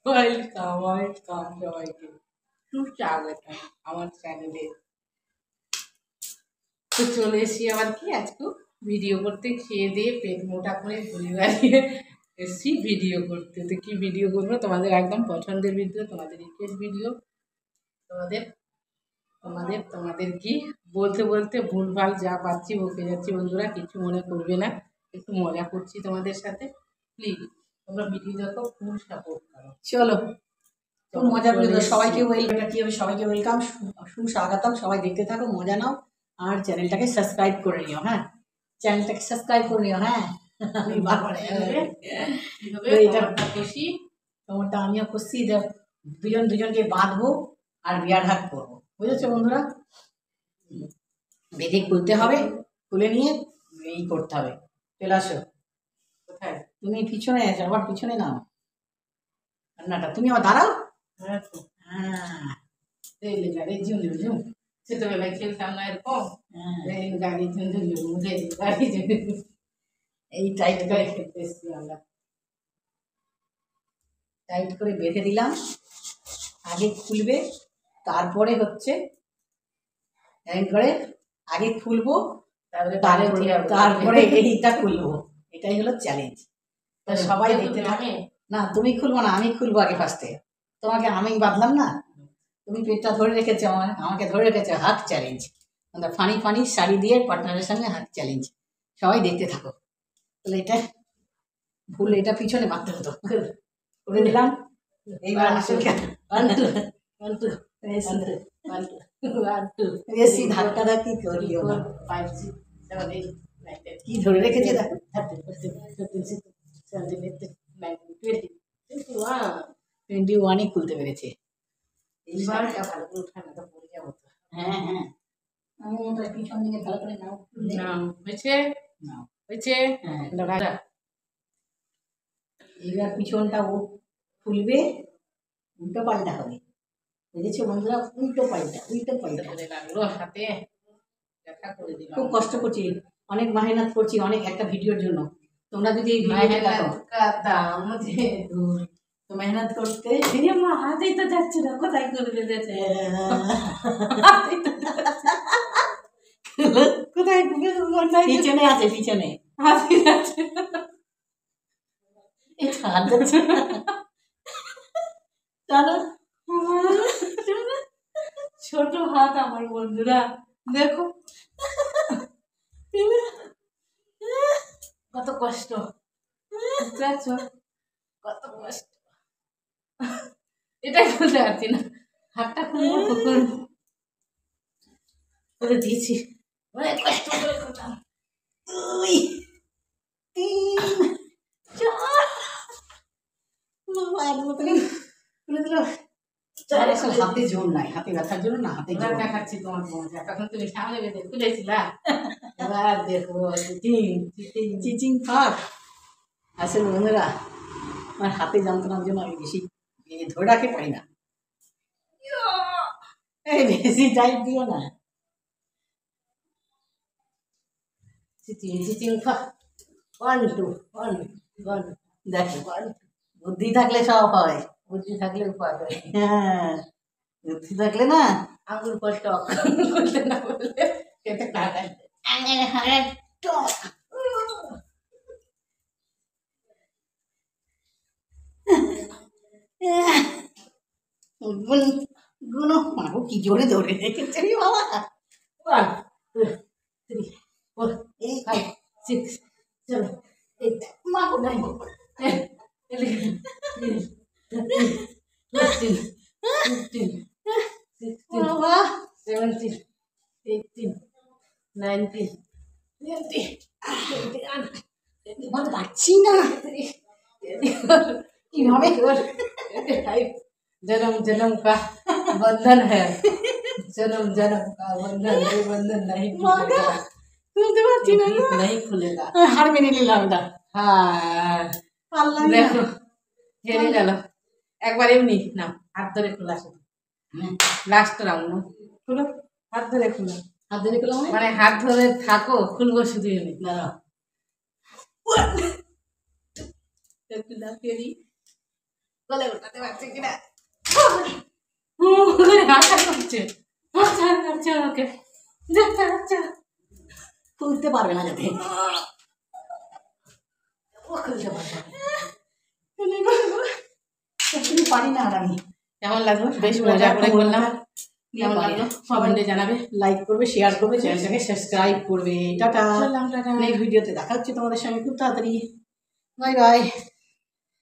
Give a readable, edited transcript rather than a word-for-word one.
Welcome welcome সবাইকে সুস্বাগত আমার চ্যানেলে। তো চলে এসেছি আবার কি আজকে ভিডিও করতে, খেয়ে দিয়ে পেট মোটা করে ঘুরে বেড়িয়ে এসেছি ভিডিও করতে। তো কি ভিডিও করবো, তোমাদের একদম পছন্দের ভিডিও, তোমাদের রিকোয়েস্ট ভিডিও। তোমাদের তোমাদের তোমাদের কি বলতে বলতে ভুলভাল যা পাচ্ছি বকে যাচ্ছি, বন্ধুরা কিছু মনে করবে না, একটু মজা করছি তোমাদের সাথে। প্লিজ তোমরা ভিডিও দেখো, ফুল সাপোর্ট করো। চলো মজা করে দাও। সবাইকে ওয়েলকাম, কি হবে, সবাইকে ওয়েলকাম, সুস্বাগতম। সবাই দেখতে থাকো, মজা নাও, আর চ্যানেলটাকে সাবস্ক্রাইব করে নিও। হ্যাঁ, চ্যানেলটাকে সাবস্ক্রাইব করে নিও। হ্যাঁ, আমি বারবার এইটা খুশি, তোমারটা আমিও খুশি। দুজনকে বাঁধবো আর বিয়ার হাত করবো, বুঝেছো বন্ধুরা? বেঁধে খুলতে হবে, খুলে নিয়ে এই করতে হবে। চলে আসো। কোথায়? তুমি পিছনে আছো, আবার পিছনে নাও রান্নাটা। তুমি আবার দাঁড়াও। ছোটবেলায় খেলতাম না এরকম, গাড়ি গাড়ি এই টাইট করে খেলতে এসছি আমরা। টাইট করে বেঁধে দিলাম, আগে খুলবে তারপরে হচ্ছে টাইট করে আগে খুলবো, তারপরে এইটা খুলবো। এটাই হলো চ্যালেঞ্জ। তা সবাই দেখতে থাকে। না তুমি খুলবো না, আমি খুলবো আগে ফার্স্টে। তোমাকে আমি বাঁধলাম না, তুমি পেটটা ধরে রেখেছো, আমাকে ধরে রেখেছো। হাত চ্যালেঞ্জ, ফানি ফানি শাড়ি দিয়ে পার্টনারের সঙ্গে হাত চ্যালেঞ্জ। সবাই দেখতে থাকো। তাহলে এটা ভুল, এটা পিছনে বাঁধতে হতো, করে দিলাম। এইবার বেশি ধাক্কা ধাক্কি করিও না। কি ধরে রেখেছে দেখো, 21-ই খুলতে পেরেছে। এইবার ভালো করে উঠানো তো পড়ে যাবো তো। হ্যাঁ হ্যাঁ, আমি ওটা পিছন দিকে ভালো করে নাও। হয়েছে হয়েছে। এইবার পিছনটা ও খুলবে, উল্টো পাল্টা হবে, বুঝেছো বন্ধুরা? উল্টো পাল্টা লাগলো হাতে, খুব কষ্ট করছি, অনেক মেহনত করছি, অনেক একটা ভিডিওর জন্য। তোমরা যদি এই ভিডিওটা দেখো, তো মেহনত করতে হাতেই তো যাচ্ছে না, কোথায় করে বেঁধেছে? কোথায়? পিছনে আছে, পিছনে হাতে যাচ্ছে, হাত যাচ্ছে। চলো, ছোট হাত আমার বন্ধুরা, দেখো কত কষ্ট, কত কষ্ট। এটাই বলতে পারছি না, হাতটা করে দিয়েছি, অনেক কষ্ট করে করতাম। 2, 3, 4 হাতে জোর নাই, হাতে ব্যথার জন্য না, হাতে জোর দেখাচ্ছি তোমার মজা। তখন তুমি সামনে বেঁধে খুলেছিলা, এবার দেখো চিচিং ফাট। আসলে বন্ধুরা, আমার হাতে যন্ত্রণার জন্য আমি বেশি ধরে রাখতে পারি না। এই বেশি টাইট দিও না। চিচিং ফাট, 1 2 1 1। দেখো, বুদ্ধি থাকলে সব হয়, বুদ্ধি থাকলে উপায় হয়। হ্যাঁ, বুদ্ধি থাকলে না আঙুল পর টক করতে না বললে খেতে কাটাই টক। গুনো মাগো কি জোরে ধরে রেখেছে রে বাবা। 1 2 3 4 5 6 7 8 মাগো নাই 10 11 12 13 14 বাবা 15 16 17 18 19 20 বাবা পাচ্ছি না কিভাবে। जन्म जन्म का बंधन है, जन्म जन्म का बंधन, ये बंधन नहीं खुलेगा, শুনতে পাচ্ছি না, नहीं खुलेगा। হার মেনে নিলাম না। हाँ দেখো হেরে গেল একবার। এমনি না, হাত ধরে খোলা, শুধু লাস্ট রাউন্ড খুলো, হাত ধরে খুলো, হাত ধরে খুলো মানে হাত ধরে থাকো, খুলবো শুধু এমনি। দাঁড়াও, একটু দাঁড়িয়ে গলে উঠাতে পারছে কিনা আচ্ছা করছে আচ্ছা আচ্ছা ওকে আচ্ছা খুলতে পারবে না যাতে ও খুলতে পারবে না পারি না আর আমি কেমন লাগলো বেশ মজা করে করলাম কেমন লাগলো কমেন্টে জানাবে লাইক করবে শেয়ার করবে চ্যানেলটাকে সাবস্ক্রাইব করবে টাটা চললাম টাটা নেক্সট ভিডিওতে দেখা হচ্ছে তোমাদের সঙ্গে খুব তাড়াতাড়ি বাই বাই